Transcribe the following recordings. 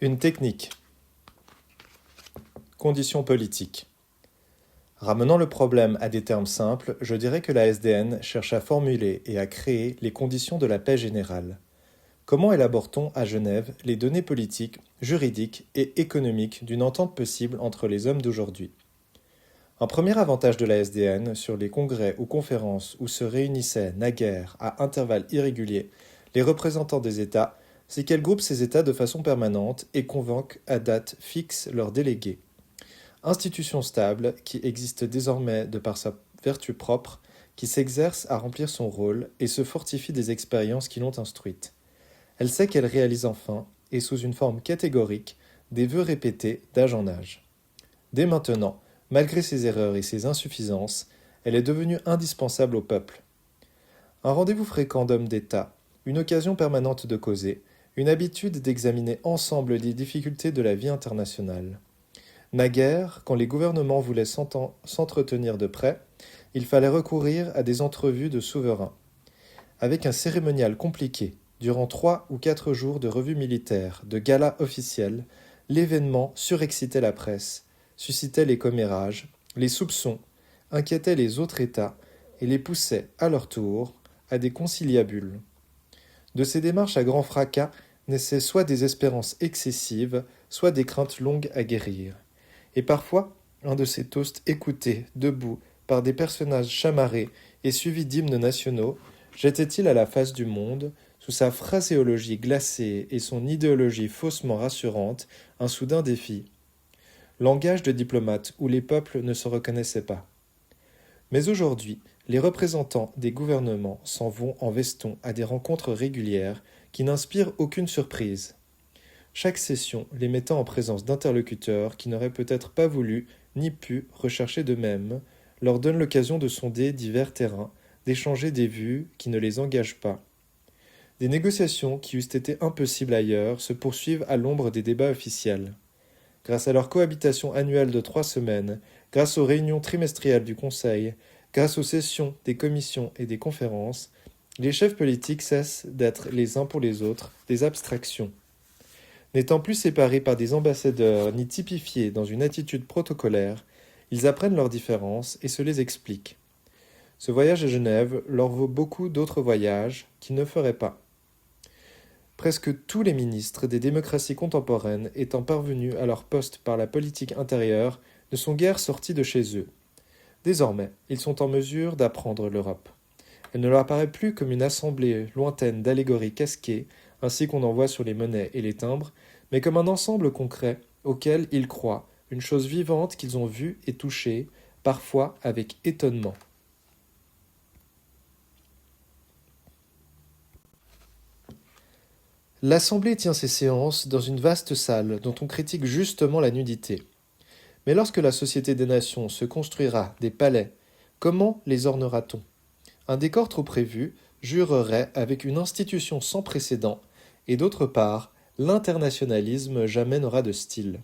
Une technique. Conditions politiques. Ramenant le problème à des termes simples, je dirais que la SDN cherche à formuler et à créer les conditions de la paix générale. Comment élabore-t-on à Genève les données politiques, juridiques et économiques d'une entente possible entre les hommes d'aujourd'hui? Un premier avantage de la SDN sur les congrès ou conférences où se réunissaient naguère à intervalles irréguliers les représentants des États, c'est qu'elle groupe ces États de façon permanente et convoque à date fixe leurs délégués. Institution stable qui existe désormais de par sa vertu propre, qui s'exerce à remplir son rôle et se fortifie des expériences qui l'ont instruite. Elle sait qu'elle réalise enfin, et sous une forme catégorique, des vœux répétés d'âge en âge. Dès maintenant, malgré ses erreurs et ses insuffisances, elle est devenue indispensable au peuple. Un rendez-vous fréquent d'hommes d'État, une occasion permanente de causer, une habitude d'examiner ensemble les difficultés de la vie internationale. Naguère, quand les gouvernements voulaient s'entretenir de près, il fallait recourir à des entrevues de souverains. Avec un cérémonial compliqué, durant 3 ou 4 jours de revues militaires, de galas officiels, l'événement surexcitait la presse, suscitait les commérages, les soupçons, inquiétait les autres États et les poussait, à leur tour, à des conciliabules. De ces démarches à grand fracas naissaient soit des espérances excessives, soit des craintes longues à guérir. Et parfois, un de ces toasts écoutés, debout, par des personnages chamarrés et suivis d'hymnes nationaux, jette-t-il à la face du monde, sous sa phraséologie glacée et son idéologie faussement rassurante, un soudain défi. Langage de diplomate où les peuples ne se reconnaissaient pas. Mais aujourd'hui, les représentants des gouvernements s'en vont en veston à des rencontres régulières qui n'inspirent aucune surprise. Chaque session, les mettant en présence d'interlocuteurs qui n'auraient peut-être pas voulu ni pu rechercher d'eux-mêmes, leur donne l'occasion de sonder divers terrains, d'échanger des vues qui ne les engagent pas. Des négociations qui eussent été impossibles ailleurs se poursuivent à l'ombre des débats officiels. Grâce à leur cohabitation annuelle de 3 semaines, grâce aux réunions trimestrielles du Conseil, grâce aux sessions des commissions et des conférences, les chefs politiques cessent d'être les uns pour les autres des abstractions. N'étant plus séparés par des ambassadeurs ni typifiés dans une attitude protocolaire, ils apprennent leurs différences et se les expliquent. Ce voyage à Genève leur vaut beaucoup d'autres voyages qu'ils ne feraient pas. Presque tous les ministres des démocraties contemporaines étant parvenus à leur poste par la politique intérieure ne sont guère sortis de chez eux. Désormais, ils sont en mesure d'apprendre l'Europe. Elle ne leur apparaît plus comme une assemblée lointaine d'allégories casquées, ainsi qu'on en voit sur les monnaies et les timbres, mais comme un ensemble concret auquel ils croient, une chose vivante qu'ils ont vue et touchée, parfois avec étonnement. L'Assemblée tient ses séances dans une vaste salle dont on critique justement la nudité. Mais lorsque la Société des Nations se construira des palais, comment les ornera-t-on? Un décor trop prévu jurerait avec une institution sans précédent, et d'autre part, l'internationalisme jamais n'aura de style.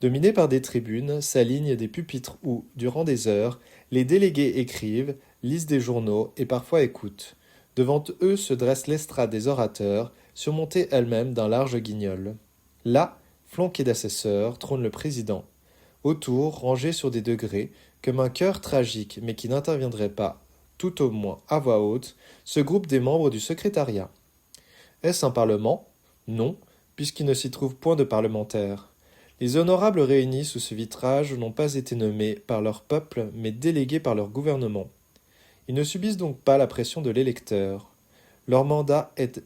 Dominés par des tribunes, s'alignent des pupitres où, durant des heures, les délégués écrivent, lisent des journaux et parfois écoutent. Devant eux se dresse l'estrade des orateurs, surmontée elle-même d'un large guignol. Là, flanqué d'assesseurs, trône le président. Autour, rangés sur des degrés, comme un chœur tragique mais qui n'interviendrait pas, tout au moins à voix haute, se groupent des membres du secrétariat. Est-ce un parlement? Non, puisqu'il ne s'y trouve point de parlementaires. Les honorables réunis sous ce vitrage n'ont pas été nommés par leur peuple, mais délégués par leur gouvernement. Ils ne subissent donc pas la pression de l'électeur. Leur mandat est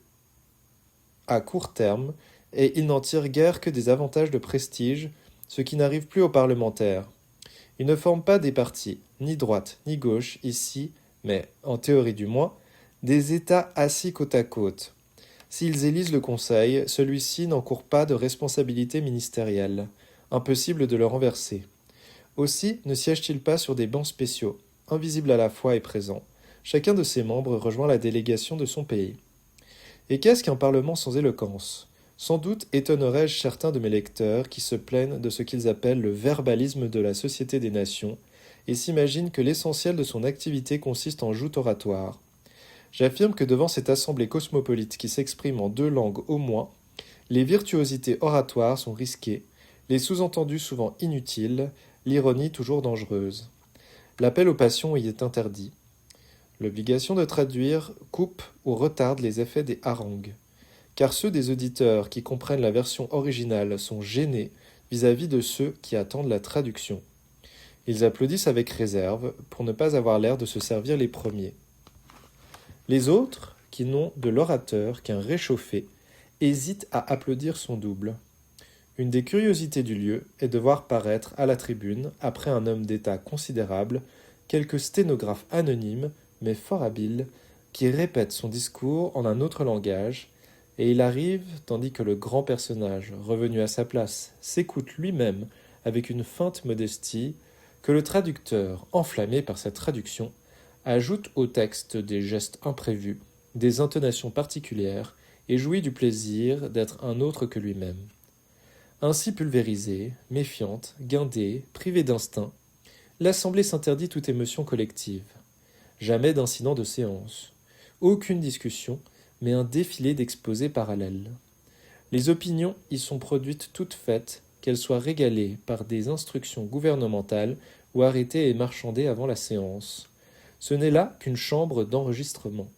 à court terme, et ils n'en tirent guère que des avantages de prestige, ce qui n'arrive plus aux parlementaires. Ils ne forment pas des partis, ni droite, ni gauche, ici, mais, en théorie du moins, des États assis côte à côte. S'ils élisent le Conseil, celui-ci n'encourt pas de responsabilité ministérielle. Impossible de le renverser. Aussi ne siège-t-il pas sur des bancs spéciaux, invisibles à la fois et présents. Chacun de ses membres rejoint la délégation de son pays. Et qu'est-ce qu'un parlement sans éloquence? Sans doute étonnerai-je certains de mes lecteurs qui se plaignent de ce qu'ils appellent le verbalisme de la Société des Nations et s'imaginent que l'essentiel de son activité consiste en joutes oratoires. J'affirme que devant cette assemblée cosmopolite qui s'exprime en 2 langues au moins, Les virtuosités oratoires sont risquées, les sous-entendus souvent inutiles, l'ironie toujours dangereuse. L'appel aux passions y est interdit. L'obligation de traduire coupe ou retarde les effets des harangues, car ceux des auditeurs qui comprennent la version originale sont gênés vis-à-vis de ceux qui attendent la traduction. Ils applaudissent avec réserve pour ne pas avoir l'air de se servir les premiers. Les autres, qui n'ont de l'orateur qu'un réchauffé, hésitent à applaudir son double. Une des curiosités du lieu est de voir paraître à la tribune, après un homme d'État considérable, quelques sténographes anonymes, mais fort habiles, qui répètent son discours en un autre langage, et il arrive, tandis que le grand personnage, revenu à sa place, s'écoute lui-même avec une feinte modestie, que le traducteur, enflammé par cette traduction, ajoute au texte des gestes imprévus, des intonations particulières, et jouit du plaisir d'être un autre que lui-même. Ainsi pulvérisée, méfiante, guindée, privée d'instinct, l'Assemblée s'interdit toute émotion collective. Jamais d'incident de séance. Aucune discussion, mais un défilé d'exposés parallèles. Les opinions y sont produites toutes faites, qu'elles soient régalées par des instructions gouvernementales ou arrêtées et marchandées avant la séance. Ce n'est là qu'une chambre d'enregistrement.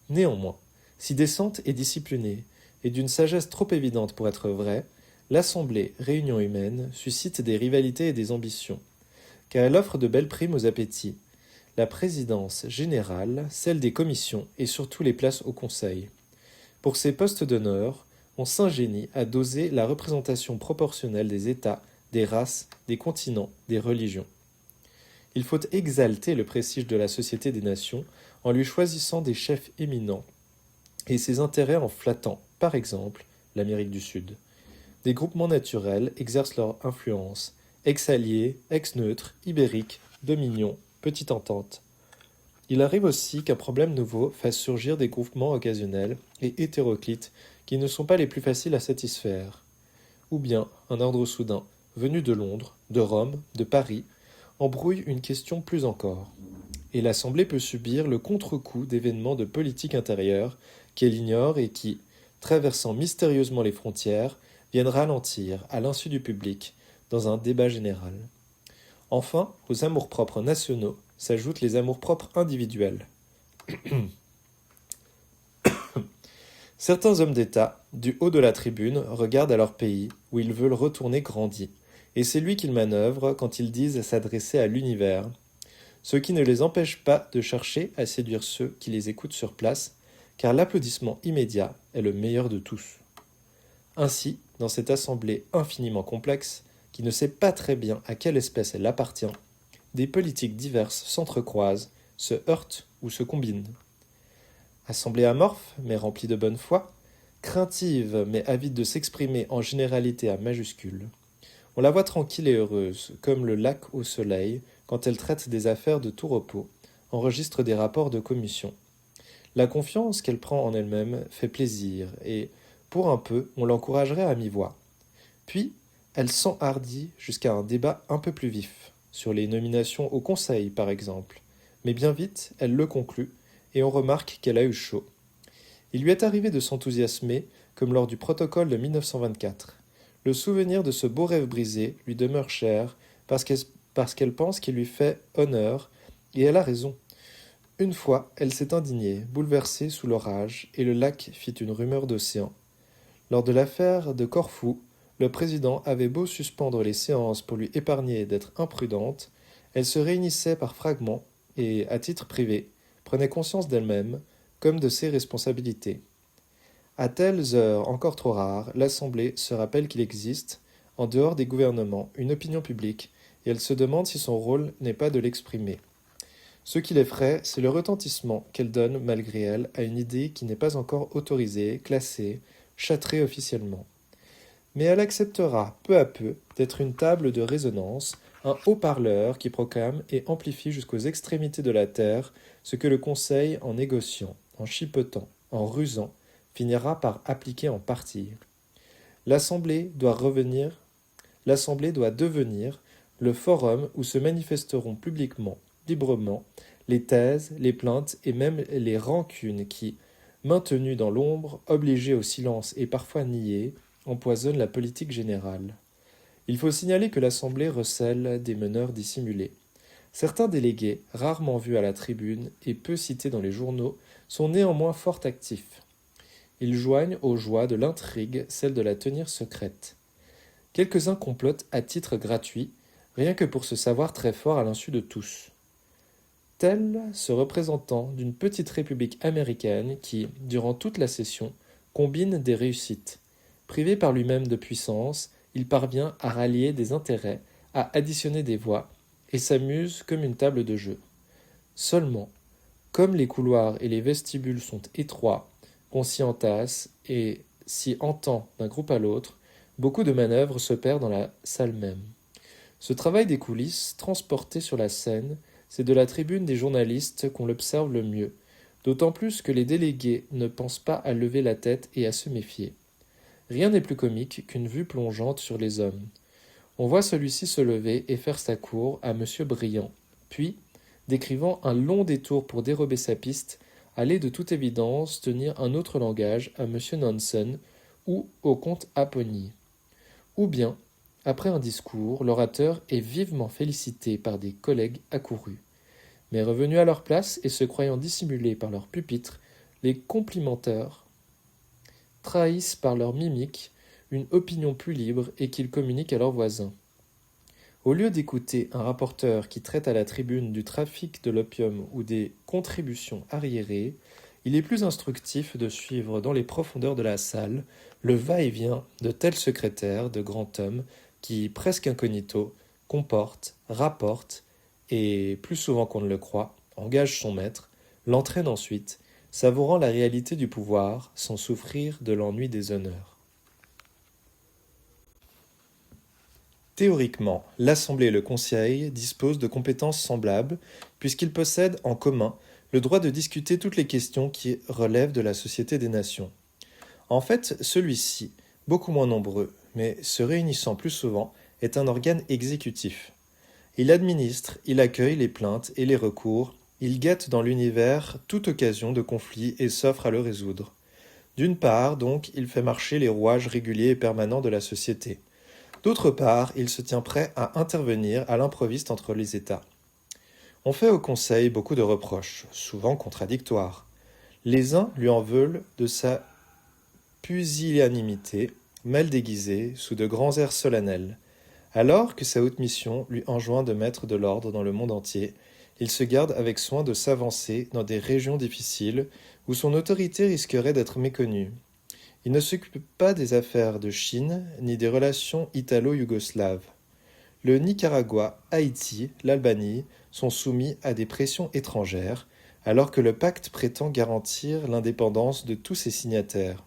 Néanmoins, si décente et disciplinée, et d'une sagesse trop évidente pour être vraie, l'Assemblée, réunion humaine, suscite des rivalités et des ambitions, car elle offre de belles primes aux appétits, la présidence générale, celle des commissions et surtout les places au Conseil. Pour ces postes d'honneur, on s'ingénie à doser la représentation proportionnelle des États, des races, des continents, des religions. Il faut exalter le prestige de la Société des Nations en lui choisissant des chefs éminents et ses intérêts en flattant, par exemple, l'Amérique du Sud. Des groupements naturels exercent leur influence, ex-alliés, ex-neutres, ibériques, dominions, petite entente. Il arrive aussi qu'un problème nouveau fasse surgir des groupements occasionnels et hétéroclites qui ne sont pas les plus faciles à satisfaire. Ou bien un ordre soudain, venu de Londres, de Rome, de Paris, embrouille une question plus encore. Et l'Assemblée peut subir le contre-coup d'événements de politique intérieure qu'elle ignore et qui, traversant mystérieusement les frontières, viennent ralentir, à l'insu du public, dans un débat général. Enfin, aux amours-propres nationaux s'ajoutent les amours-propres individuels. Certains hommes d'État, du haut de la tribune, regardent à leur pays, où ils veulent retourner grandis, et c'est lui qu'ils manœuvrent quand ils disent s'adresser à l'univers, ce qui ne les empêche pas de chercher à séduire ceux qui les écoutent sur place, car l'applaudissement immédiat est le meilleur de tous. Ainsi, dans cette assemblée infiniment complexe, qui ne sait pas très bien à quelle espèce elle appartient, des politiques diverses s'entrecroisent, se heurtent ou se combinent. Assemblée amorphe, mais remplie de bonne foi, craintive, mais avide de s'exprimer en généralité à majuscules. On la voit tranquille et heureuse, comme le lac au soleil, quand elle traite des affaires de tout repos, enregistre des rapports de commission. La confiance qu'elle prend en elle-même fait plaisir, et, pour un peu, on l'encouragerait à mi-voix. Puis, elle s'enhardit jusqu'à un débat un peu plus vif, sur les nominations au Conseil par exemple, mais bien vite, elle le conclut, et on remarque qu'elle a eu chaud. Il lui est arrivé de s'enthousiasmer, comme lors du protocole de 1924. Le souvenir de ce beau rêve brisé lui demeure cher, parce qu'elle pense qu'il lui fait honneur, et elle a raison. Une fois, elle s'est indignée, bouleversée sous l'orage, et le lac fit une rumeur d'océan. Lors de l'affaire de Corfou, le président avait beau suspendre les séances pour lui épargner d'être imprudente, elle se réunissait par fragments et, à titre privé, prenait conscience d'elle-même, comme de ses responsabilités. À telles heures encore trop rares, l'Assemblée se rappelle qu'il existe, en dehors des gouvernements, une opinion publique, et elle se demande si son rôle n'est pas de l'exprimer. Ce qui l'effraie, c'est le retentissement qu'elle donne, malgré elle, à une idée qui n'est pas encore autorisée, classée, châtrée officiellement. Mais elle acceptera, peu à peu, d'être une table de résonance, un haut-parleur qui proclame et amplifie jusqu'aux extrémités de la terre ce que le Conseil, en négociant, en chipotant, en rusant, finira par appliquer en partie. L'Assemblée doit devenir le forum où se manifesteront publiquement, librement, les thèses, les plaintes et même les rancunes qui, maintenus dans l'ombre, obligés au silence et parfois niés, empoisonnent la politique générale. Il faut signaler que l'Assemblée recèle des meneurs dissimulés. Certains délégués, rarement vus à la tribune et peu cités dans les journaux, sont néanmoins fort actifs. Ils joignent aux joies de l'intrigue celle de la tenir secrète. Quelques-uns complotent à titre gratuit, rien que pour se savoir très fort à l'insu de tous. Tel ce représentant d'une petite république américaine qui, durant toute la session, combine des réussites. Privé par lui-même de puissance, il parvient à rallier des intérêts, à additionner des voix, et s'amuse comme une table de jeu. Seulement, comme les couloirs et les vestibules sont étroits, qu'on s'y entasse et s'y entend d'un groupe à l'autre, beaucoup de manœuvres s'opèrent dans la salle même. Ce travail des coulisses, transporté sur la scène, c'est de la tribune des journalistes qu'on l'observe le mieux, d'autant plus que les délégués ne pensent pas à lever la tête et à se méfier. Rien n'est plus comique qu'une vue plongeante sur les hommes. On voit celui-ci se lever et faire sa cour à Monsieur Briand, puis, décrivant un long détour pour dérober sa piste, aller de toute évidence tenir un autre langage à Monsieur Nansen ou au comte Apponyi. Ou bien, après un discours, l'orateur est vivement félicité par des collègues accourus. Mais revenus à leur place et se croyant dissimulés par leur pupitre, les complimenteurs trahissent par leur mimique une opinion plus libre et qu'ils communiquent à leurs voisins. Au lieu d'écouter un rapporteur qui traite à la tribune du trafic de l'opium ou des contributions arriérées, il est plus instructif de suivre dans les profondeurs de la salle le va-et-vient de tels secrétaires de grand homme qui, presque incognito, comporte, rapporte et, plus souvent qu'on ne le croit, engage son maître, l'entraîne ensuite, savourant la réalité du pouvoir sans souffrir de l'ennui des honneurs. Théoriquement, l'Assemblée et le Conseil disposent de compétences semblables, puisqu'ils possèdent en commun le droit de discuter toutes les questions qui relèvent de la Société des Nations. En fait, celui-ci, beaucoup moins nombreux, mais se réunissant plus souvent, est un organe exécutif. Il administre, il accueille les plaintes et les recours, il guette dans l'univers toute occasion de conflit et s'offre à le résoudre. D'une part, donc, il fait marcher les rouages réguliers et permanents de la société. D'autre part, il se tient prêt à intervenir à l'improviste entre les États. On fait au Conseil beaucoup de reproches, souvent contradictoires. Les uns lui en veulent de sa pusillanimité, mal déguisée, sous de grands airs solennels. Alors que sa haute mission lui enjoint de mettre de l'ordre dans le monde entier, il se garde avec soin de s'avancer dans des régions difficiles où son autorité risquerait d'être méconnue. Il ne s'occupe pas des affaires de Chine ni des relations italo-yougoslaves. Le Nicaragua, Haïti, l'Albanie sont soumis à des pressions étrangères, alors que le pacte prétend garantir l'indépendance de tous ses signataires.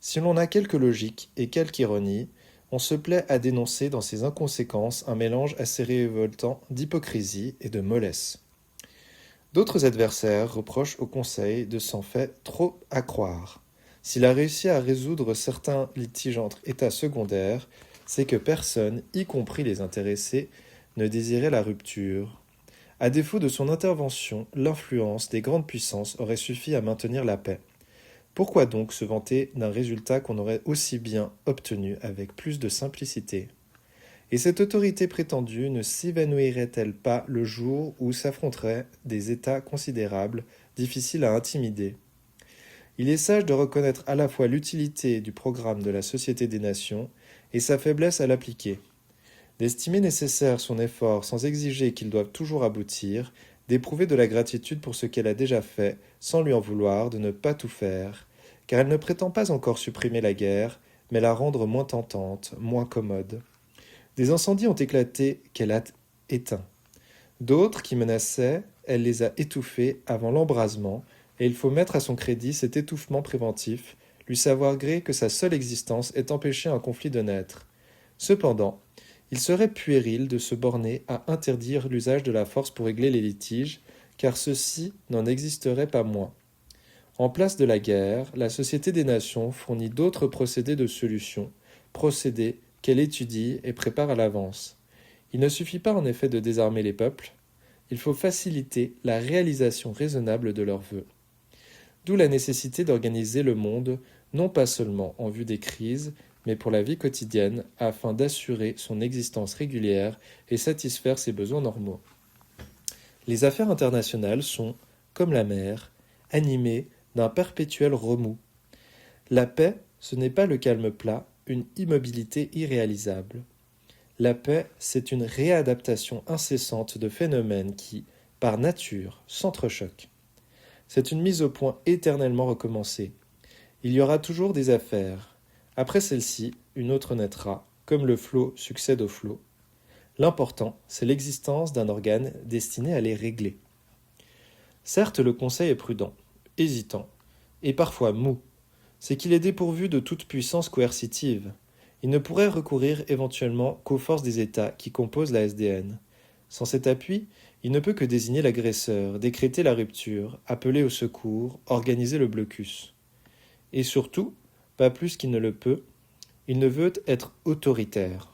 Si l'on a quelque logique et quelque ironie, on se plaît à dénoncer dans ses inconséquences un mélange assez révoltant d'hypocrisie et de mollesse. D'autres adversaires reprochent au Conseil de s'en faire trop accroire. S'il a réussi à résoudre certains litiges entre États secondaires, c'est que personne, y compris les intéressés, ne désirait la rupture. À défaut de son intervention, l'influence des grandes puissances aurait suffi à maintenir la paix. Pourquoi donc se vanter d'un résultat qu'on aurait aussi bien obtenu avec plus de simplicité ? Et cette autorité prétendue ne s'évanouirait-elle pas le jour où s'affronteraient des États considérables, difficiles à intimider ? Il est sage de reconnaître à la fois l'utilité du programme de la Société des Nations et sa faiblesse à l'appliquer, d'estimer nécessaire son effort sans exiger qu'il doive toujours aboutir, d'éprouver de la gratitude pour ce qu'elle a déjà fait, sans lui en vouloir de ne pas tout faire, car elle ne prétend pas encore supprimer la guerre, mais la rendre moins tentante, moins commode. Des incendies ont éclaté qu'elle a éteints. D'autres qui menaçaient, elle les a étouffés avant l'embrasement, et il faut mettre à son crédit cet étouffement préventif, lui savoir gré que sa seule existence ait empêché un conflit de naître. Cependant, il serait puéril de se borner à interdire l'usage de la force pour régler les litiges, car ceux-ci n'en existeraient pas moins. En place de la guerre, la Société des Nations fournit d'autres procédés de solution, procédés qu'elle étudie et prépare à l'avance. Il ne suffit pas en effet de désarmer les peuples, il faut faciliter la réalisation raisonnable de leurs vœux. D'où la nécessité d'organiser le monde, non pas seulement en vue des crises, mais pour la vie quotidienne, afin d'assurer son existence régulière et satisfaire ses besoins normaux. Les affaires internationales sont, comme la mer, animées d'un perpétuel remous. La paix, ce n'est pas le calme plat, une immobilité irréalisable. La paix, c'est une réadaptation incessante de phénomènes qui, par nature, s'entrechoquent. C'est une mise au point éternellement recommencée. Il y aura toujours des affaires. Après celle-ci, une autre naîtra, comme le flot succède au flot. L'important, c'est l'existence d'un organe destiné à les régler. Certes, le Conseil est prudent, hésitant, et parfois mou. C'est qu'il est dépourvu de toute puissance coercitive. Il ne pourrait recourir éventuellement qu'aux forces des États qui composent la SDN. Sans cet appui, il ne peut que désigner l'agresseur, décréter la rupture, appeler au secours, organiser le blocus. Et surtout, pas plus qu'il ne le peut, il ne veut être autoritaire.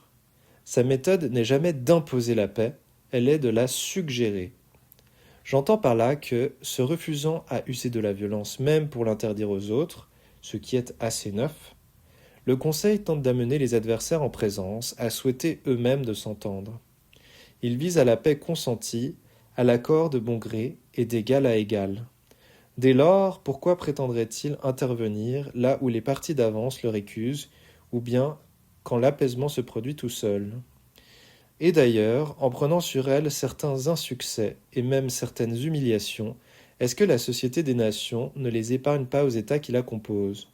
Sa méthode n'est jamais d'imposer la paix, elle est de la suggérer. J'entends par là que, se refusant à user de la violence même pour l'interdire aux autres, ce qui est assez neuf, le Conseil tente d'amener les adversaires en présence à souhaiter eux-mêmes de s'entendre. Il vise à la paix consentie, à l'accord de bon gré et d'égal à égal. Dès lors, pourquoi prétendrait-il intervenir là où les parties d'avance le récusent, ou bien quand l'apaisement se produit tout seul? Et d'ailleurs, en prenant sur elle certains insuccès et même certaines humiliations, est-ce que la Société des Nations ne les épargne pas aux États qui la composent?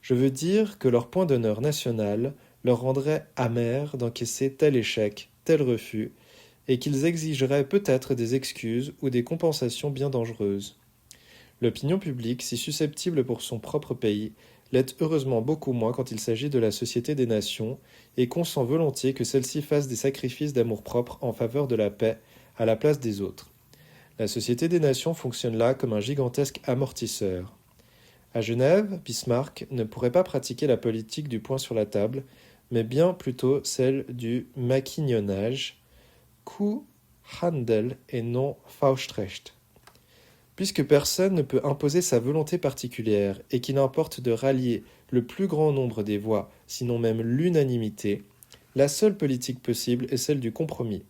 Je veux dire que leur point d'honneur national leur rendrait amer d'encaisser tel échec, tel refus, et qu'ils exigeraient peut-être des excuses ou des compensations bien dangereuses. L'opinion publique, si susceptible pour son propre pays, l'est heureusement beaucoup moins quand il s'agit de la Société des Nations, et consent volontiers que celle-ci fasse des sacrifices d'amour-propre en faveur de la paix à la place des autres. La Société des Nations fonctionne là comme un gigantesque amortisseur. À Genève, Bismarck ne pourrait pas pratiquer la politique du poing sur la table, mais bien plutôt celle du maquignonnage, Kuhhandel et non Faustrecht. Puisque personne ne peut imposer sa volonté particulière et qu'il importe de rallier le plus grand nombre des voix, sinon même l'unanimité, la seule politique possible est celle du compromis,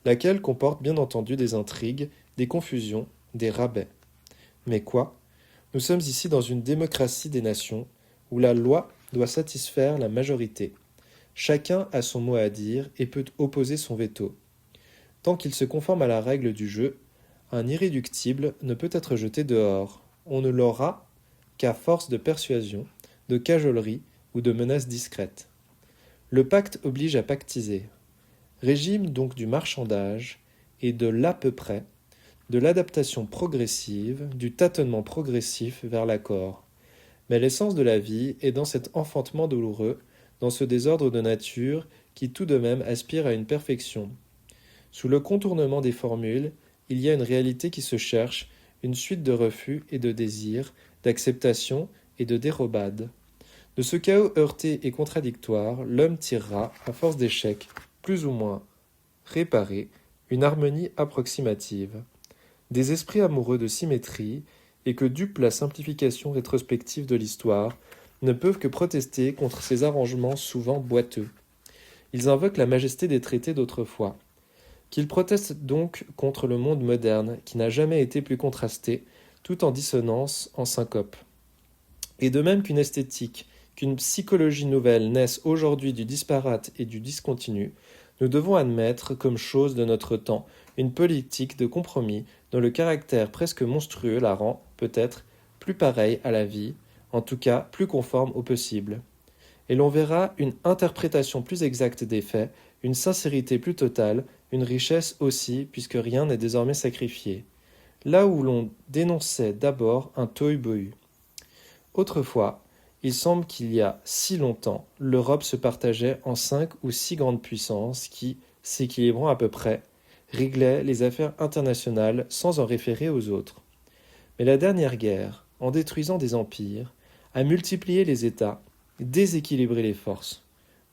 laquelle comporte bien entendu des intrigues, des confusions, des rabais. Mais quoi? Nous sommes ici dans une démocratie des nations, où la loi doit satisfaire la majorité. Chacun a son mot à dire et peut opposer son veto. Tant qu'il se conforme à la règle du jeu, un irréductible ne peut être jeté dehors. On ne l'aura qu'à force de persuasion, de cajolerie ou de menaces discrètes. Le pacte oblige à pactiser. Régime donc du marchandage et de l'à peu près, de l'adaptation progressive, du tâtonnement progressif vers l'accord. Mais l'essence de la vie est dans cet enfantement douloureux, dans ce désordre de nature qui tout de même aspire à une perfection. Sous le contournement des formules, il y a une réalité qui se cherche, une suite de refus et de désirs, d'acceptation et de dérobade. De ce chaos heurté et contradictoire, l'homme tirera, à force d'échecs, plus ou moins réparés, une harmonie approximative. Des esprits amoureux de symétrie, et que dupe la simplification rétrospective de l'histoire, ne peuvent que protester contre ces arrangements souvent boiteux. Ils invoquent la majesté des traités d'autrefois. Qu'ils protestent donc contre le monde moderne, qui n'a jamais été plus contrasté, tout en dissonance, en syncope. Et de même qu'une esthétique, qu'une psychologie nouvelle naissent aujourd'hui du disparate et du discontinu, nous devons admettre comme chose de notre temps une politique de compromis dont le caractère presque monstrueux la rend, peut-être, plus pareille à la vie, en tout cas plus conforme au possible. Et l'on verra une interprétation plus exacte des faits, une sincérité plus totale, une richesse aussi, puisque rien n'est désormais sacrifié. Là où l'on dénonçait d'abord un tohu-bohu. Autrefois, il semble qu'il y a si longtemps, l'Europe se partageait en 5 ou 6 grandes puissances qui, s'équilibrant à peu près, réglaient les affaires internationales sans en référer aux autres. Mais la dernière guerre, en détruisant des empires, a multiplié les États, déséquilibré les forces.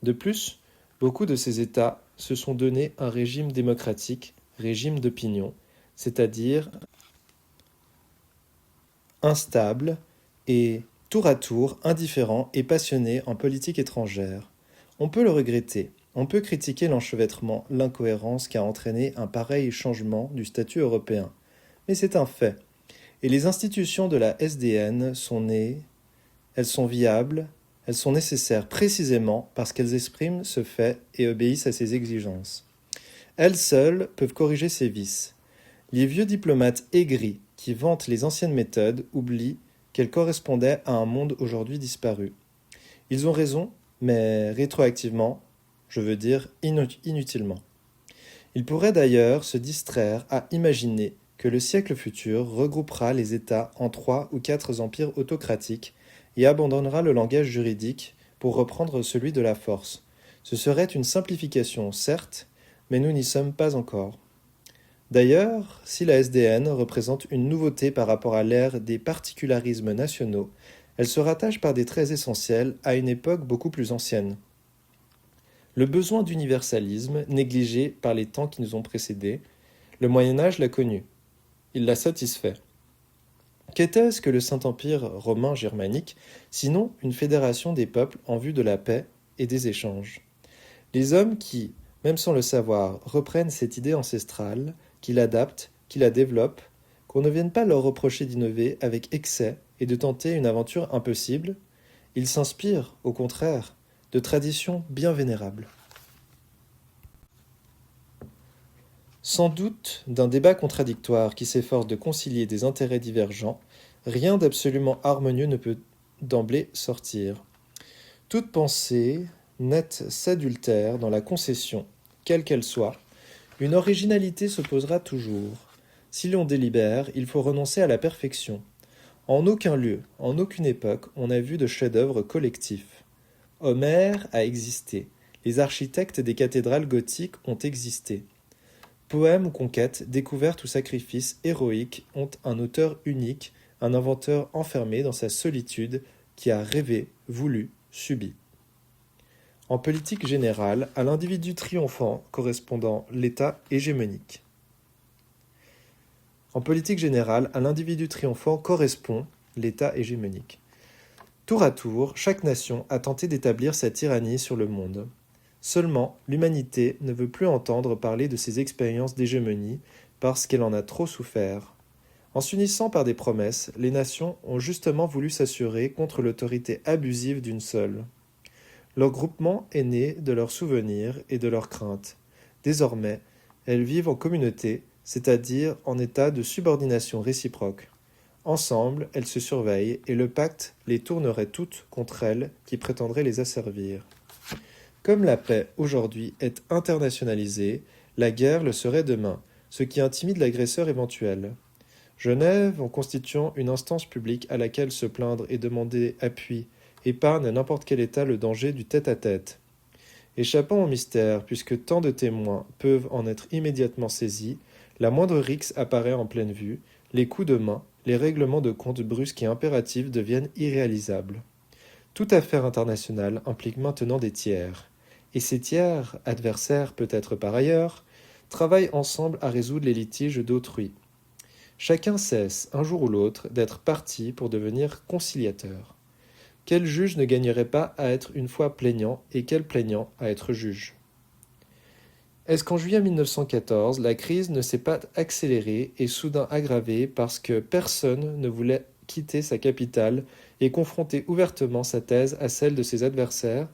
De plus, beaucoup de ces États se sont donné un régime démocratique, régime d'opinion, c'est-à-dire instable et tour à tour indifférent et passionné en politique étrangère. On peut le regretter, on peut critiquer l'enchevêtrement, l'incohérence qu'a entraîné un pareil changement du statut européen. Mais c'est un fait. Et les institutions de la SDN sont nées, elles sont viables, elles sont nécessaires précisément parce qu'elles expriment ce fait et obéissent à ses exigences. Elles seules peuvent corriger ces vices. Les vieux diplomates aigris qui vantent les anciennes méthodes oublient qu'elles correspondaient à un monde aujourd'hui disparu. Ils ont raison, mais rétroactivement, je veux dire inutilement. Ils pourraient d'ailleurs se distraire à imaginer que le siècle futur regroupera les États en 3 ou 4 empires autocratiques et abandonnera le langage juridique pour reprendre celui de la force. Ce serait une simplification, certes, mais nous n'y sommes pas encore. D'ailleurs, si la SDN représente une nouveauté par rapport à l'ère des particularismes nationaux, elle se rattache par des traits essentiels à une époque beaucoup plus ancienne. Le besoin d'universalisme, négligé par les temps qui nous ont précédés, le Moyen-Âge l'a connu. Il l'a satisfait. Qu'était-ce que le Saint-Empire romain germanique, sinon une fédération des peuples en vue de la paix et des échanges? Les hommes qui, même sans le savoir, reprennent cette idée ancestrale, qui l'adaptent, qui la développent, qu'on ne vienne pas leur reprocher d'innover avec excès et de tenter une aventure impossible, ils s'inspirent, au contraire, de traditions bien vénérables. Sans doute d'un débat contradictoire qui s'efforce de concilier des intérêts divergents, rien d'absolument harmonieux ne peut d'emblée sortir. Toute pensée nette s'adultère dans la concession, quelle qu'elle soit. Une originalité s'opposera toujours. Si l'on délibère, il faut renoncer à la perfection. En aucun lieu, en aucune époque, on n'a vu de chef-d'œuvre collectif. Homère a existé. Les architectes des cathédrales gothiques ont existé. Poèmes ou conquêtes, découvertes ou sacrifices héroïques ont un auteur unique, un inventeur enfermé dans sa solitude qui a rêvé, voulu, subi. En politique générale, à l'individu triomphant correspondant l'État hégémonique. En politique générale, à l'individu triomphant correspond l'État hégémonique. Tour à tour, chaque nation a tenté d'établir sa tyrannie sur le monde. Seulement, l'humanité ne veut plus entendre parler de ses expériences d'hégémonie parce qu'elle en a trop souffert. En s'unissant par des promesses, les nations ont justement voulu s'assurer contre l'autorité abusive d'une seule. Leur groupement est né de leurs souvenirs et de leurs craintes. Désormais, elles vivent en communauté, c'est-à-dire en état de subordination réciproque. Ensemble, elles se surveillent et le pacte les tournerait toutes contre elles qui prétendraient les asservir. Comme la paix aujourd'hui est internationalisée, la guerre le serait demain, ce qui intimide l'agresseur éventuel. Genève, en constituant une instance publique à laquelle se plaindre et demander appui, épargne à n'importe quel État le danger du tête-à-tête. Échappant au mystère, puisque tant de témoins peuvent en être immédiatement saisis, la moindre rixe apparaît en pleine vue, les coups de main, les règlements de compte brusques et impératifs deviennent irréalisables. Toute affaire internationale implique maintenant des tiers. Et ces tiers, adversaires peut-être par ailleurs, travaillent ensemble à résoudre les litiges d'autrui. Chacun cesse, un jour ou l'autre, d'être parti pour devenir conciliateur. Quel juge ne gagnerait pas à être une fois plaignant et quel plaignant à être juge? Est-ce qu'en juillet 1914, la crise ne s'est pas accélérée et soudain aggravée parce que personne ne voulait quitter sa capitale et confronter ouvertement sa thèse à celle de ses adversaires?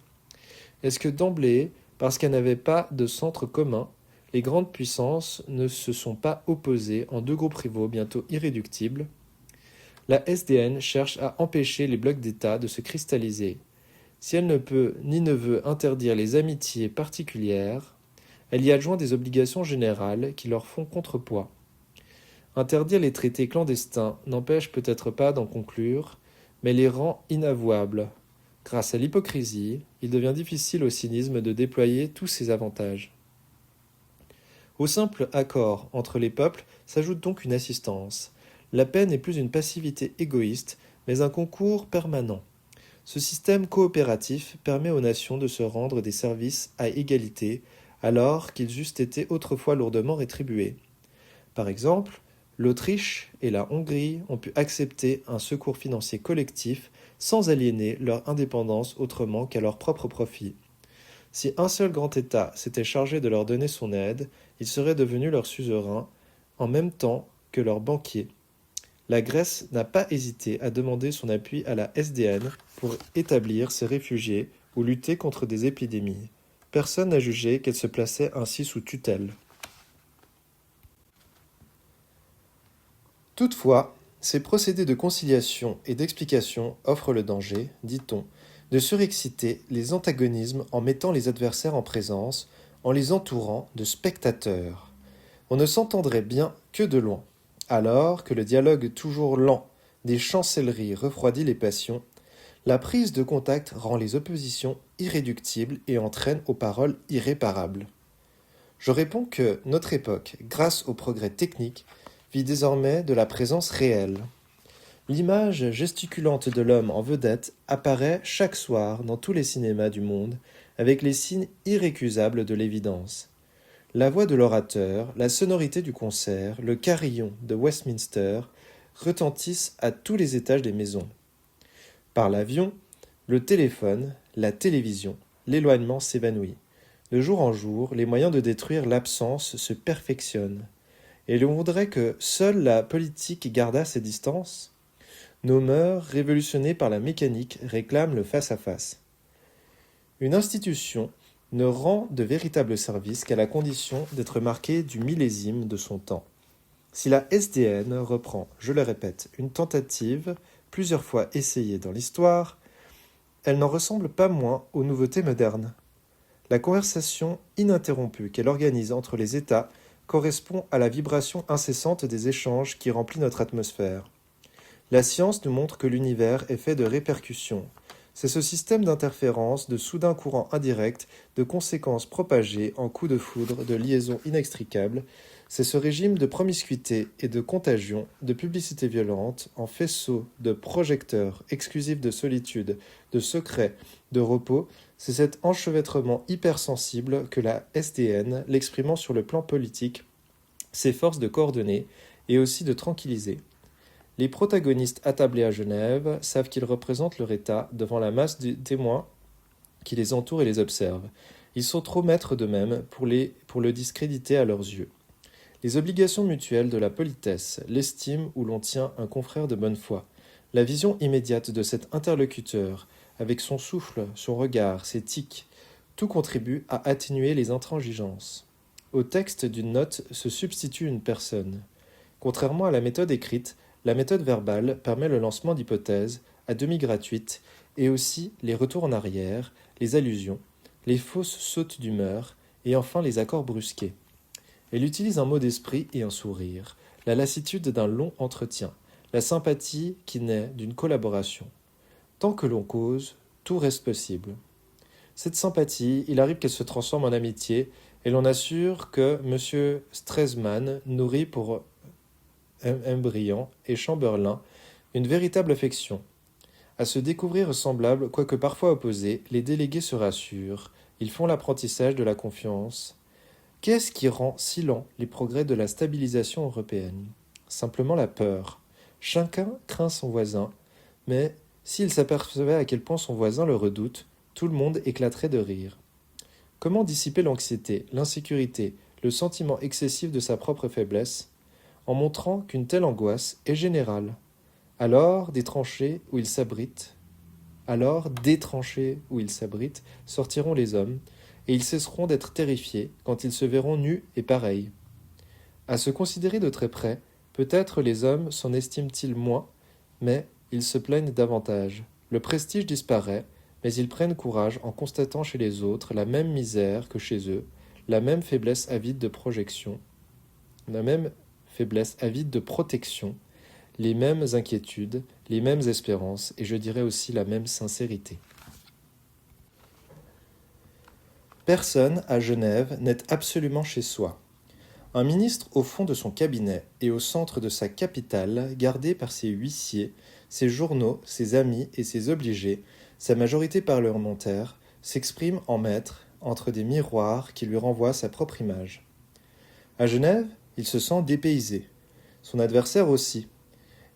Est-ce que d'emblée, parce qu'elles n'avaient pas de centre commun, les grandes puissances ne se sont pas opposées en deux groupes rivaux bientôt irréductibles? La SDN cherche à empêcher les blocs d'État de se cristalliser. Si elle ne peut ni ne veut interdire les amitiés particulières, elle y adjoint des obligations générales qui leur font contrepoids. Interdire les traités clandestins n'empêche peut-être pas d'en conclure, mais les rend inavouables. Grâce à l'hypocrisie, il devient difficile au cynisme de déployer tous ses avantages. Au simple accord entre les peuples s'ajoute donc une assistance. La paix n'est plus une passivité égoïste, mais un concours permanent. Ce système coopératif permet aux nations de se rendre des services à égalité, alors qu'ils eussent été autrefois lourdement rétribués. Par exemple, L'Autriche et la Hongrie ont pu accepter un secours financier collectif sans aliéner leur indépendance autrement qu'à leur propre profit. Si un seul grand État s'était chargé de leur donner son aide, il serait devenu leur suzerain en même temps que leur banquier. La Grèce n'a pas hésité à demander son appui à la SDN pour établir ses réfugiés ou lutter contre des épidémies. Personne n'a jugé qu'elle se plaçait ainsi sous tutelle. Toutefois, ces procédés de conciliation et d'explication offrent le danger, dit-on, de surexciter les antagonismes en mettant les adversaires en présence, en les entourant de spectateurs. On ne s'entendrait bien que de loin. Alors que le dialogue toujours lent des chancelleries refroidit les passions, la prise de contact rend les oppositions irréductibles et entraîne aux paroles irréparables. Je réponds que notre époque, grâce au progrès technique, vit désormais de la présence réelle. L'image gesticulante de l'homme en vedette apparaît chaque soir dans tous les cinémas du monde avec les signes irrécusables de l'évidence. La voix de l'orateur, la sonorité du concert, le carillon de Westminster retentissent à tous les étages des maisons. Par l'avion, le téléphone, la télévision, l'éloignement s'évanouit. De jour en jour, les moyens de détruire l'absence se perfectionnent. Et l'on voudrait que seule la politique gardât ses distances. Nos mœurs, révolutionnées par la mécanique, réclament le face-à-face. Une institution ne rend de véritables services qu'à la condition d'être marquée du millésime de son temps. Si la SDN reprend, je le répète, une tentative plusieurs fois essayée dans l'histoire, elle n'en ressemble pas moins aux nouveautés modernes. La conversation ininterrompue qu'elle organise entre les États correspond à la vibration incessante des échanges qui remplit notre atmosphère. La science nous montre que l'univers est fait de répercussions. C'est ce système d'interférences, de soudains courants indirects, de conséquences propagées en coups de foudre, de liaisons inextricables. C'est ce régime de promiscuité et de contagion, de publicité violente, en faisceau de projecteurs exclusifs de solitude, de secrets, de repos. C'est cet enchevêtrement hypersensible que la SDN, l'exprimant sur le plan politique, s'efforce de coordonner et aussi de tranquilliser. Les protagonistes attablés à Genève savent qu'ils représentent leur État devant la masse de témoins qui les entourent et les observent. Ils sont trop maîtres d'eux-mêmes pour le discréditer à leurs yeux. Les obligations mutuelles de la politesse, l'estime où l'on tient un confrère de bonne foi, la vision immédiate de cet interlocuteur, avec son souffle, son regard, ses tics, tout contribue à atténuer les intransigeances. Au texte d'une note se substitue une personne. Contrairement à la méthode écrite, la méthode verbale permet le lancement d'hypothèses à demi gratuites et aussi les retours en arrière, les allusions, les fausses sautes d'humeur et enfin les accords brusqués. Elle utilise un mot d'esprit et un sourire, la lassitude d'un long entretien, la sympathie qui naît d'une collaboration. Tant que l'on cause, tout reste possible. Cette sympathie, il arrive qu'elle se transforme en amitié et l'on assure que M. Stresemann nourrit pour M. Briand et Chamberlain une véritable affection. À se découvrir semblables, quoique parfois opposés, les délégués se rassurent, ils font l'apprentissage de la confiance. Qu'est-ce qui rend si lents les progrès de la stabilisation européenne ? Simplement la peur. Chacun craint son voisin, mais s'il s'apercevait à quel point son voisin le redoute, tout le monde éclaterait de rire. Comment dissiper l'anxiété, l'insécurité, le sentiment excessif de sa propre faiblesse ? En montrant qu'une telle angoisse est générale. Alors, des tranchées où ils s'abritent, sortiront les hommes, et ils cesseront d'être terrifiés quand ils se verront nus et pareils. À se considérer de très près, peut-être les hommes s'en estiment-ils moins, mais ils se plaignent davantage. Le prestige disparaît, mais ils prennent courage en constatant chez les autres la même misère que chez eux, la même faiblesse avide de protection, les mêmes inquiétudes, les mêmes espérances, et je dirais aussi la même sincérité. Personne, à Genève, n'est absolument chez soi. Un ministre au fond de son cabinet et au centre de sa capitale, gardé par ses huissiers, ses journaux, ses amis et ses obligés, sa majorité parlementaire, s'exprime en maître entre des miroirs qui lui renvoient sa propre image. À Genève, il se sent dépaysé. Son adversaire aussi.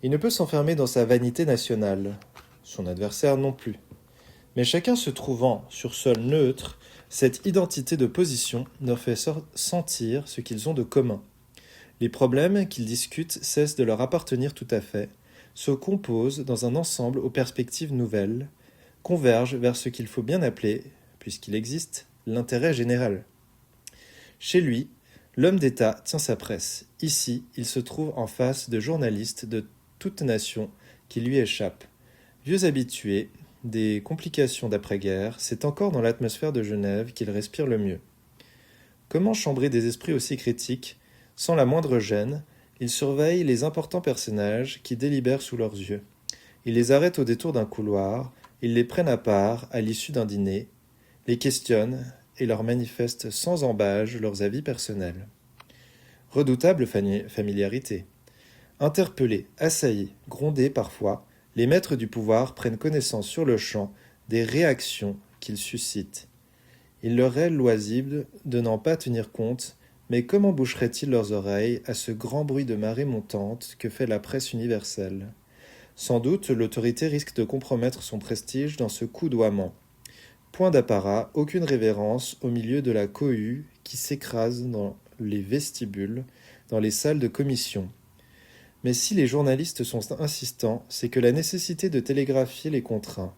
Il ne peut s'enfermer dans sa vanité nationale. Son adversaire non plus. Mais chacun se trouvant sur sol neutre, cette identité de position leur fait sentir ce qu'ils ont de commun. Les problèmes qu'ils discutent cessent de leur appartenir tout à fait, se composent dans un ensemble aux perspectives nouvelles, convergent vers ce qu'il faut bien appeler, puisqu'il existe, l'intérêt général. Chez lui, l'homme d'État tient sa presse. Ici, il se trouve en face de journalistes de toute nation qui lui échappent. Vieux habitués des complications d'après-guerre, c'est encore dans l'atmosphère de Genève qu'il respire le mieux. Comment chambrer des esprits aussi critiques, sans la moindre gêne, il surveille les importants personnages qui délibèrent sous leurs yeux. Il les arrête au détour d'un couloir, ils les prennent à part à l'issue d'un dîner, les questionnent et leur manifestent sans embâge leurs avis personnels. Redoutable familiarité. Interpellés, assaillis, grondés parfois, les maîtres du pouvoir prennent connaissance sur le champ des réactions qu'ils suscitent. Il leur est loisible de n'en pas tenir compte, mais comment boucheraient-ils leurs oreilles à ce grand bruit de marée montante que fait la presse universelle ? Sans doute, l'autorité risque de compromettre son prestige dans ce coudoiement. Point d'apparat, aucune révérence au milieu de la cohue qui s'écrase dans les vestibules, dans les salles de commission. Mais si les journalistes sont insistants, c'est que la nécessité de télégraphier les contraint.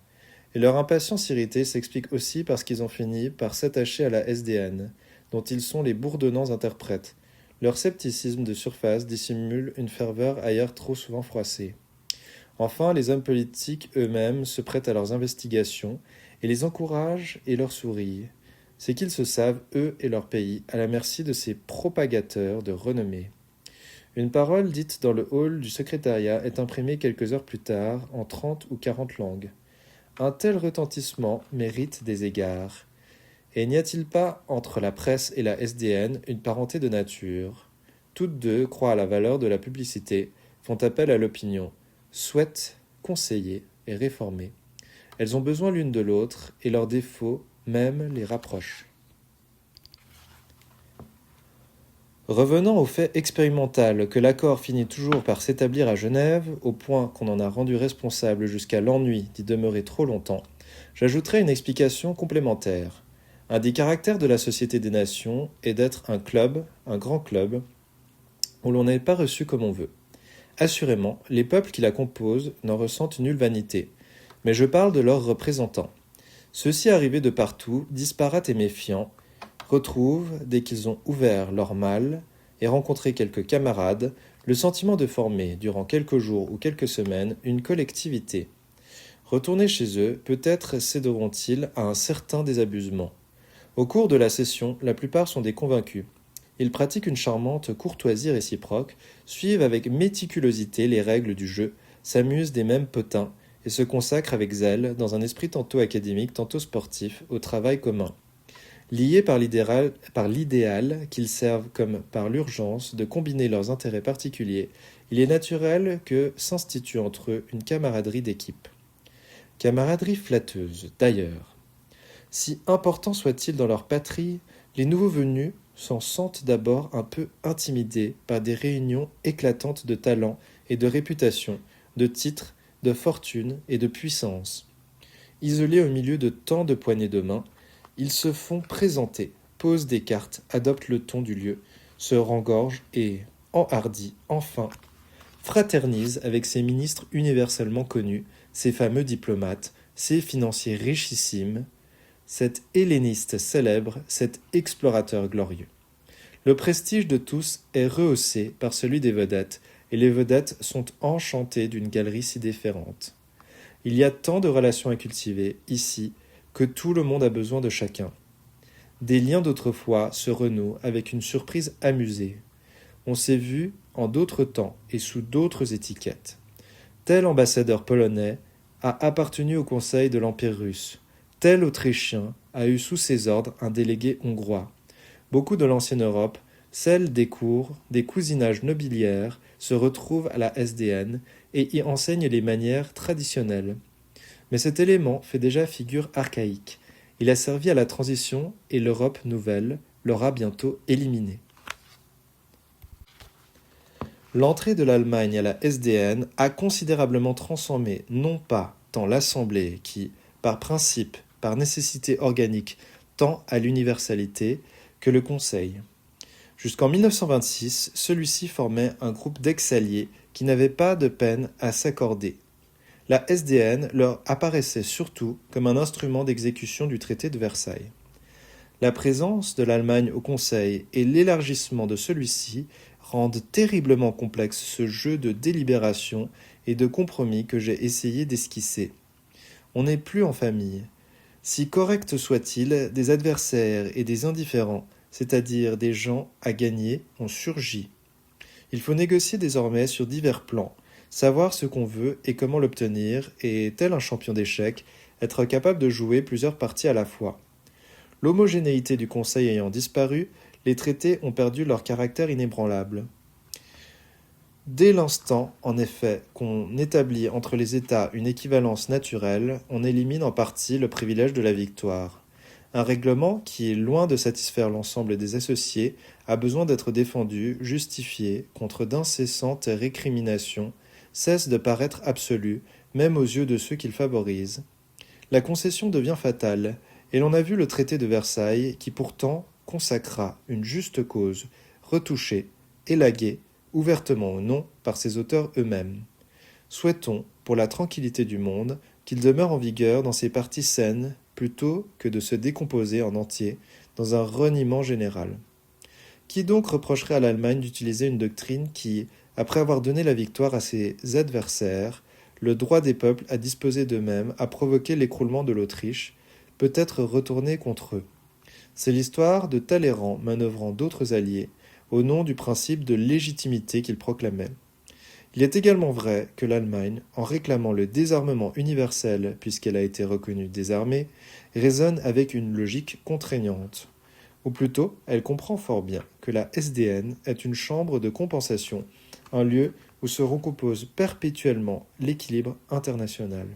Et leur impatience irritée s'explique aussi parce qu'ils ont fini par s'attacher à la SDN, dont ils sont les bourdonnants interprètes. Leur scepticisme de surface dissimule une ferveur ailleurs trop souvent froissée. Enfin, les hommes politiques eux-mêmes se prêtent à leurs investigations et les encouragent et leur sourient. C'est qu'ils se savent, eux et leur pays, à la merci de ces propagateurs de renommée. Une parole dite dans le hall du secrétariat est imprimée quelques heures plus tard en 30 ou 40 langues. Un tel retentissement mérite des égards. Et n'y a-t-il pas entre la presse et la SDN une parenté de nature ? Toutes deux croient à la valeur de la publicité, font appel à l'opinion, souhaitent conseiller et réformer. Elles ont besoin l'une de l'autre et leurs défauts même les rapprochent. Revenant au fait expérimental que l'accord finit toujours par s'établir à Genève, au point qu'on en a rendu responsable jusqu'à l'ennui d'y demeurer trop longtemps, j'ajouterai une explication complémentaire. Un des caractères de la Société des Nations est d'être un club, un grand club, où l'on n'est pas reçu comme on veut. Assurément, les peuples qui la composent n'en ressentent nulle vanité, mais je parle de leurs représentants. Ceux-ci arrivés de partout, disparates et méfiants, retrouvent, dès qu'ils ont ouvert leur malle et rencontré quelques camarades, le sentiment de former, durant quelques jours ou quelques semaines, une collectivité. Retournés chez eux, peut-être céderont-ils à un certain désabusement. Au cours de la session, la plupart sont des convaincus. Ils pratiquent une charmante courtoisie réciproque, suivent avec méticulosité les règles du jeu, s'amusent des mêmes potins et se consacrent avec zèle, dans un esprit tantôt académique, tantôt sportif, au travail commun. Liés par l'idéal qu'ils servent comme par l'urgence de combiner leurs intérêts particuliers, il est naturel que s'institue entre eux une camaraderie d'équipe. Camaraderie flatteuse, d'ailleurs. Si importants soient-ils dans leur patrie, les nouveaux venus s'en sentent d'abord un peu intimidés par des réunions éclatantes de talent et de réputation, de titres, de fortune et de puissance. Isolés au milieu de tant de poignées de main, ils se font présenter, posent des cartes, adoptent le ton du lieu, se rengorgent et, enhardis, enfin, fraternisent avec ces ministres universellement connus, ces fameux diplomates, ces financiers richissimes, cet helléniste célèbre, cet explorateur glorieux. Le prestige de tous est rehaussé par celui des vedettes, et les vedettes sont enchantées d'une galerie si différente. Il y a tant de relations à cultiver, ici, que tout le monde a besoin de chacun. Des liens d'autrefois se renouent avec une surprise amusée. On s'est vu en d'autres temps et sous d'autres étiquettes. Tel ambassadeur polonais a appartenu au conseil de l'Empire russe. Tel Autrichien a eu sous ses ordres un délégué hongrois. Beaucoup de l'ancienne Europe, celle des cours, des cousinages nobiliaires, se retrouvent à la SDN et y enseignent les manières traditionnelles. Mais cet élément fait déjà figure archaïque. Il a servi à la transition et l'Europe nouvelle l'aura bientôt éliminé. L'entrée de l'Allemagne à la SDN a considérablement transformé non pas tant l'Assemblée qui, par principe, par nécessité organique, tend à l'universalité, que le Conseil. Jusqu'en 1926, celui-ci formait un groupe d'ex-alliés qui n'avaient pas de peine à s'accorder. La SDN leur apparaissait surtout comme un instrument d'exécution du traité de Versailles. La présence de l'Allemagne au Conseil et l'élargissement de celui-ci rendent terriblement complexe ce jeu de délibération et de compromis que j'ai essayé d'esquisser. On n'est plus en famille. Si corrects soient-ils, des adversaires et des indifférents, c'est-à-dire des gens à gagner, ont surgi. Il faut négocier désormais sur divers plans, savoir ce qu'on veut et comment l'obtenir, et, tel un champion d'échecs, être capable de jouer plusieurs parties à la fois. L'homogénéité du Conseil ayant disparu, les traités ont perdu leur caractère inébranlable. Dès l'instant, en effet, qu'on établit entre les États une équivalence naturelle, on élimine en partie le privilège de la victoire. Un règlement qui est loin de satisfaire l'ensemble des associés a besoin d'être défendu, justifié, contre d'incessantes récriminations, cesse de paraître absolu, même aux yeux de ceux qu'il favorise. La concession devient fatale, et l'on a vu le traité de Versailles qui pourtant consacra une juste cause, retouchée, élaguée, ouvertement ou non, par ses auteurs eux-mêmes. Souhaitons, pour la tranquillité du monde, qu'il demeure en vigueur dans ses parties saines, plutôt que de se décomposer en entier dans un reniement général. Qui donc reprocherait à l'Allemagne d'utiliser une doctrine qui, après avoir donné la victoire à ses adversaires, le droit des peuples à disposer d'eux-mêmes a provoqué l'écroulement de l'Autriche, peut être retournée contre eux? C'est l'histoire de Talleyrand manœuvrant d'autres alliés, au nom du principe de légitimité qu'il proclamait. Il est également vrai que l'Allemagne, en réclamant le désarmement universel puisqu'elle a été reconnue désarmée, raisonne avec une logique contraignante. Ou plutôt, elle comprend fort bien que la SDN est une chambre de compensation, un lieu où se recompose perpétuellement l'équilibre international.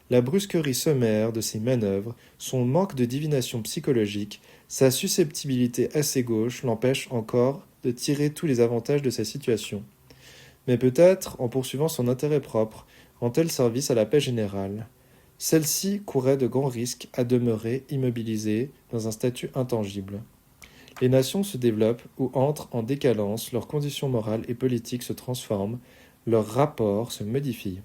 La brusquerie sommaire de ses manœuvres, son manque de divination psychologique, sa susceptibilité assez gauche l'empêchent encore de tirer tous les avantages de sa situation. Mais peut-être, en poursuivant son intérêt propre, rend-elle service à la paix générale. Celle-ci courait de grands risques à demeurer immobilisée dans un statut intangible. Les nations se développent ou entrent en décadence, leurs conditions morales et politiques se transforment, leurs rapports se modifient.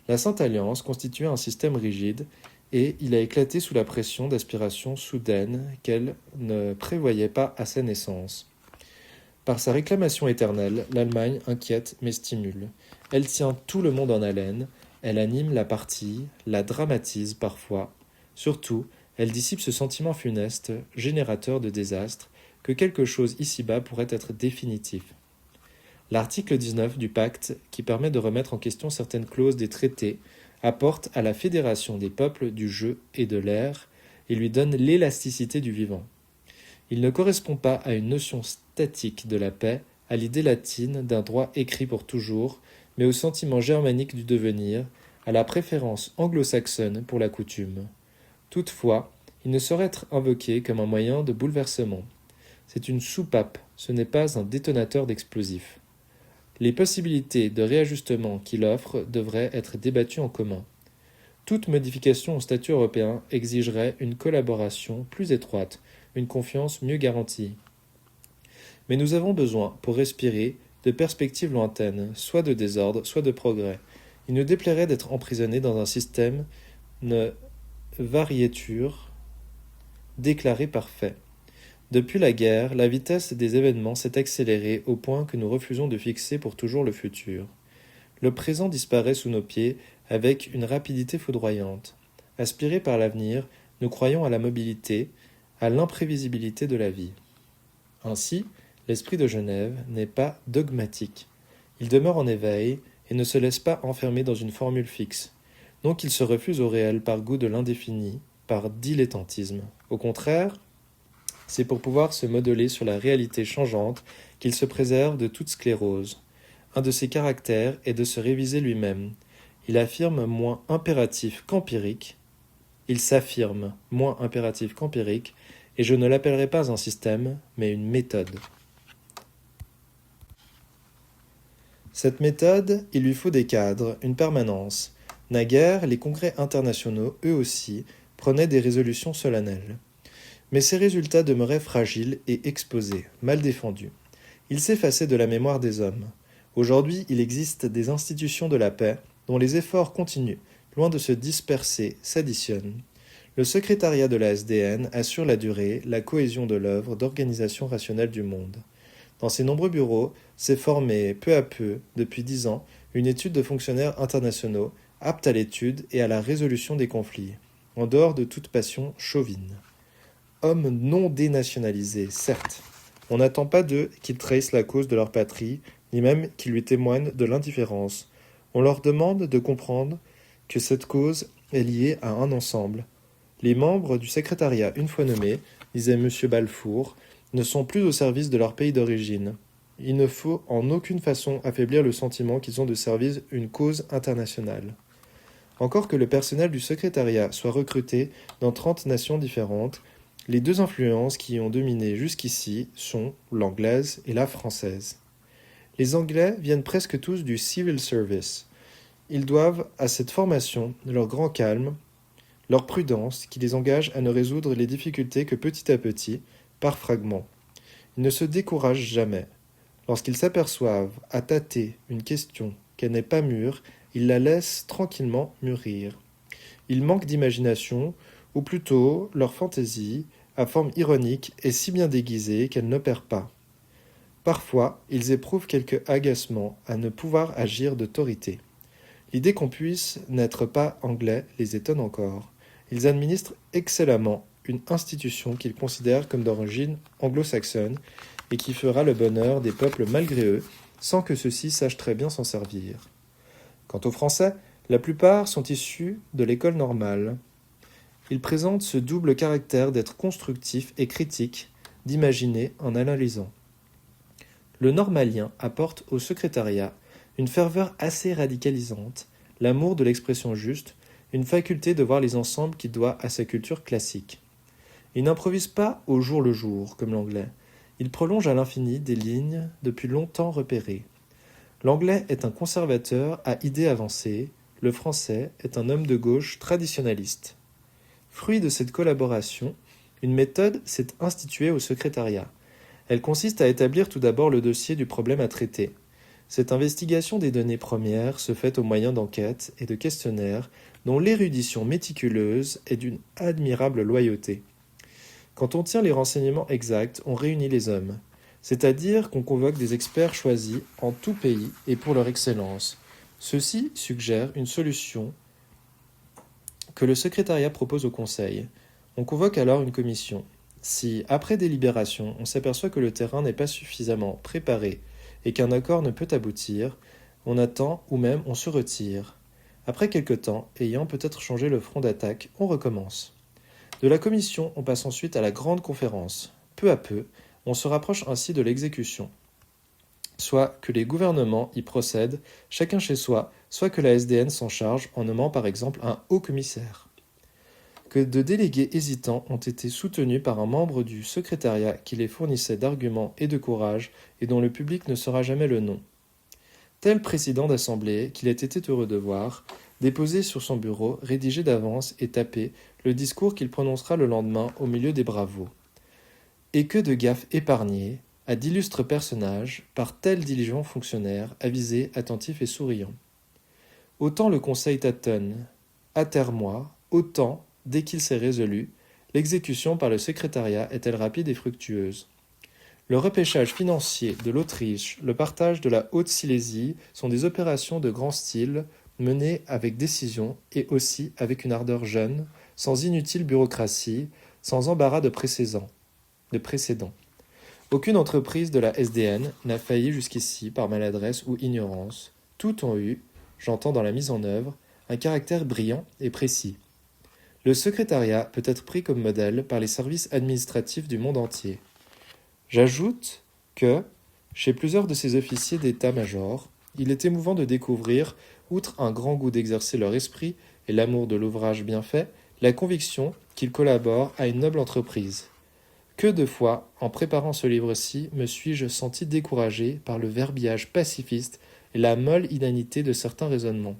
La Sainte Alliance constituait un système rigide, et il a éclaté sous la pression d'aspirations soudaines qu'elle ne prévoyait pas à sa naissance. Par sa réclamation éternelle, l'Allemagne inquiète mais stimule. Elle tient tout le monde en haleine, elle anime la partie, la dramatise parfois. Surtout, elle dissipe ce sentiment funeste, générateur de désastres, que quelque chose ici-bas pourrait être définitif. L'article 19 du pacte, qui permet de remettre en question certaines clauses des traités, apporte à la fédération des peuples du jeu et de l'air et lui donne l'élasticité du vivant. Il ne correspond pas à une notion statique de la paix, à l'idée latine d'un droit écrit pour toujours, mais au sentiment germanique du devenir, à la préférence anglo-saxonne pour la coutume. Toutefois, il ne saurait être invoqué comme un moyen de bouleversement. C'est une soupape, ce n'est pas un détonateur d'explosifs. Les possibilités de réajustement qu'il offre devraient être débattues en commun. Toute modification au statut européen exigerait une collaboration plus étroite, une confiance mieux garantie. Mais nous avons besoin, pour respirer, de perspectives lointaines, soit de désordre, soit de progrès. Il nous déplairait d'être emprisonnés dans un système de variéture déclaré parfait. Depuis la guerre, la vitesse des événements s'est accélérée au point que nous refusons de fixer pour toujours le futur. Le présent disparaît sous nos pieds avec une rapidité foudroyante. Aspirés par l'avenir, nous croyons à la mobilité, à l'imprévisibilité de la vie. Ainsi, l'esprit de Genève n'est pas dogmatique. Il demeure en éveil et ne se laisse pas enfermer dans une formule fixe. Non qu'il se refuse au réel par goût de l'indéfini, par dilettantisme. Au contraire, c'est pour pouvoir se modeler sur la réalité changeante qu'il se préserve de toute sclérose. Un de ses caractères est de se réviser lui-même. Il affirme moins impératif qu'empirique. Il s'affirme moins impératif qu'empirique, et je ne l'appellerai pas un système, mais une méthode. Cette méthode, il lui faut des cadres, une permanence. Naguère, les congrès internationaux, eux aussi, prenaient des résolutions solennelles. Mais ces résultats demeuraient fragiles et exposés, mal défendus. Ils s'effaçaient de la mémoire des hommes. Aujourd'hui, il existe des institutions de la paix dont les efforts continuent, loin de se disperser, s'additionnent. Le secrétariat de la SDN assure la durée, la cohésion de l'œuvre d'organisation rationnelle du monde. Dans ses nombreux bureaux, s'est formée peu à peu, depuis 10 ans, une étude de fonctionnaires internationaux apte à l'étude et à la résolution des conflits, en dehors de toute passion chauvine. Hommes non dénationalisés, certes. On n'attend pas d'eux qu'ils trahissent la cause de leur patrie, ni même qu'ils lui témoignent de l'indifférence. On leur demande de comprendre que cette cause est liée à un ensemble. Les membres du secrétariat, une fois nommés, disait M. Balfour, ne sont plus au service de leur pays d'origine. Il ne faut en aucune façon affaiblir le sentiment qu'ils ont de servir une cause internationale. Encore que le personnel du secrétariat soit recruté dans 30 nations différentes, les deux influences qui ont dominé jusqu'ici sont l'anglaise et la française. Les Anglais viennent presque tous du civil service. Ils doivent à cette formation leur grand calme, leur prudence qui les engage à ne résoudre les difficultés que petit à petit, par fragments. Ils ne se découragent jamais. Lorsqu'ils s'aperçoivent à tâter une question qu'elle n'est pas mûre, ils la laissent tranquillement mûrir. Ils manquent d'imagination, ou plutôt leur fantaisie, à forme ironique, est si bien déguisée qu'elle n'opère pas. Parfois, ils éprouvent quelque agacement à ne pouvoir agir d'autorité. L'idée qu'on puisse n'être pas anglais les étonne encore. Ils administrent excellemment une institution qu'ils considèrent comme d'origine anglo-saxonne et qui fera le bonheur des peuples malgré eux, sans que ceux-ci sachent très bien s'en servir. Quant aux Français, la plupart sont issus de l'école normale. Ils présentent ce double caractère d'être constructifs et critiques, d'imaginer en analysant. Le normalien apporte au secrétariat une ferveur assez radicalisante, l'amour de l'expression juste, une faculté de voir les ensembles qu'il doit à sa culture classique. Il n'improvise pas au jour le jour, comme l'anglais. Il prolonge à l'infini des lignes depuis longtemps repérées. L'anglais est un conservateur à idées avancées, le français est un homme de gauche traditionnaliste. Fruit de cette collaboration, une méthode s'est instituée au secrétariat. Elle consiste à établir tout d'abord le dossier du problème à traiter. Cette investigation des données premières se fait au moyen d'enquêtes et de questionnaires dont l'érudition méticuleuse est d'une admirable loyauté. Quand on tient les renseignements exacts, on réunit les hommes, c'est-à-dire qu'on convoque des experts choisis en tout pays et pour leur excellence. Ceux-ci suggèrent une solution que le secrétariat propose au Conseil. On convoque alors une commission. Si, après délibération, on s'aperçoit que le terrain n'est pas suffisamment préparé et qu'un accord ne peut aboutir, on attend ou même on se retire. Après quelque temps, ayant peut-être changé le front d'attaque, on recommence. De la commission, on passe ensuite à la grande conférence. Peu à peu, on se rapproche ainsi de l'exécution. Soit que les gouvernements y procèdent, chacun chez soi, soit que la SDN s'en charge en nommant par exemple un haut commissaire. Que de délégués hésitants ont été soutenus par un membre du secrétariat qui les fournissait d'arguments et de courage et dont le public ne saura jamais le nom. Tel président d'assemblée qu'il ait été heureux de voir, déposé sur son bureau, rédigé d'avance et tapé, le discours qu'il prononcera le lendemain au milieu des bravos. Et que de gaffes épargnées à d'illustres personnages par tels diligents fonctionnaires, avisés, attentifs et souriants. Autant le conseil tâtonne, atterre-moi, autant, dès qu'il s'est résolu, l'exécution par le secrétariat est-elle rapide et fructueuse. Le repêchage financier de l'Autriche, le partage de la Haute-Silésie sont des opérations de grand style menées avec décision et aussi avec une ardeur jeune, sans inutile bureaucratie, sans embarras de précédents. Aucune entreprise de la SDN n'a failli jusqu'ici par maladresse ou ignorance. Toutes ont eu, j'entends dans la mise en œuvre, un caractère brillant et précis. Le secrétariat peut être pris comme modèle par les services administratifs du monde entier. J'ajoute que, chez plusieurs de ces officiers d'état-major, il est émouvant de découvrir, outre un grand goût d'exercer leur esprit et l'amour de l'ouvrage bien fait, la conviction qu'ils collaborent à une noble entreprise. Que de fois, en préparant ce livre-ci, me suis-je senti découragé par le verbiage pacifiste et la molle inanité de certains raisonnements.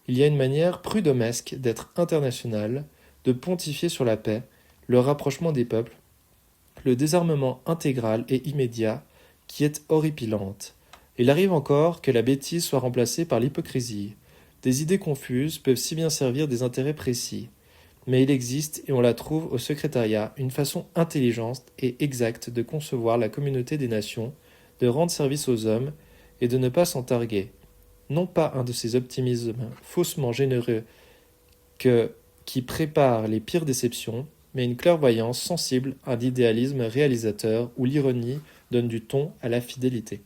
Il y a une manière prud'homesque d'être international, de pontifier sur la paix, le rapprochement des peuples, le désarmement intégral et immédiat, qui est horripilante. Il arrive encore que la bêtise soit remplacée par l'hypocrisie. Des idées confuses peuvent si bien servir des intérêts précis. Mais il existe, et on la trouve au secrétariat, une façon intelligente et exacte de concevoir la communauté des nations, de rendre service aux hommes, et de ne pas s'en targuer. Non pas un de ces optimismes faussement généreux qui prépare les pires déceptions, mais une clairvoyance sensible à l'idéalisme réalisateur où l'ironie donne du ton à la fidélité.